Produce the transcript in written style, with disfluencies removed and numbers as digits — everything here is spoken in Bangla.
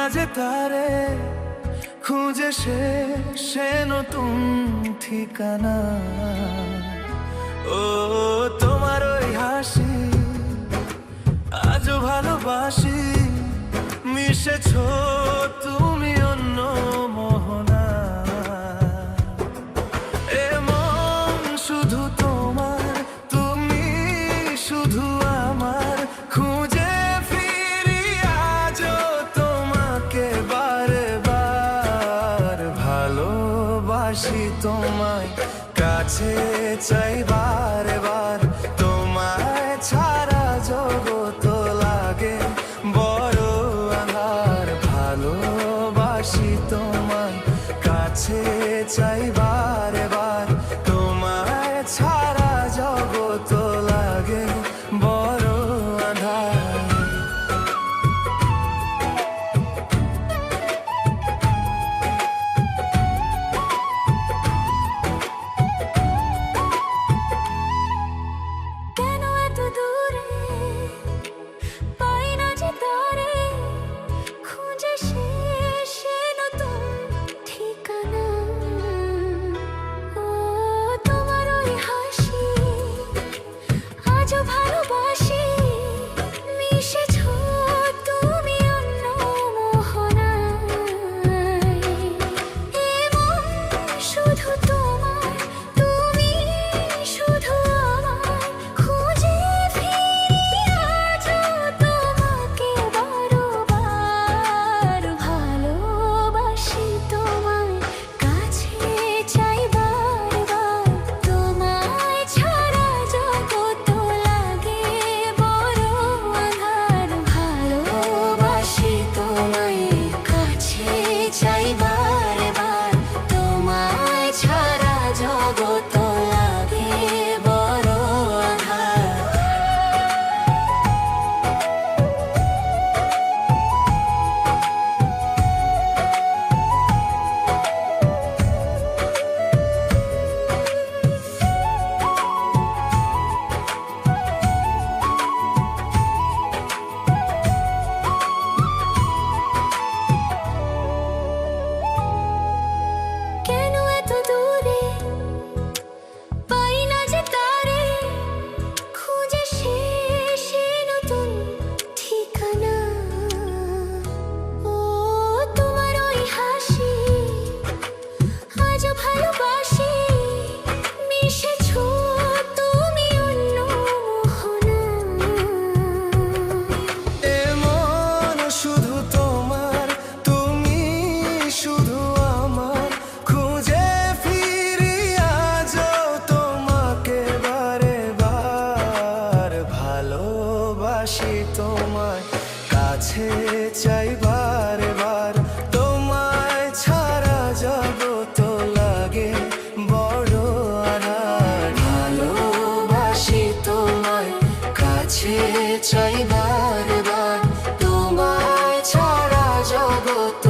না যে তারে খুঁজে সে নতুন ঠিকানা। ও তোমার ওই হাসি আজও ভালোবাসি, মিশেছো তুমি অন্য মোহনা। এ মন শুধু তোমার, তুমি শুধু আমার, খুঁজে ফিরি আজও তোমাকে বারে বার। ভালোবাসি তোমায়, কাছে চাই বারে বার, তোমায় ছাড়া জগৎ লাগে বড় আঁধার। ভালোবাসি তোমায়, কাছে চাই বারে বার, তোমায় ছাড়া জগৎ লাগে বড় আঁধার। ভালোবাসি তোমায়, কাছে চাই বারে বার, তোমায় ছাড়া জগৎ লাগে বড় আঁধার। ভালোবাসি তোমায়, কাছে চাই বারে বার, তোমায় ছাড়া জগৎ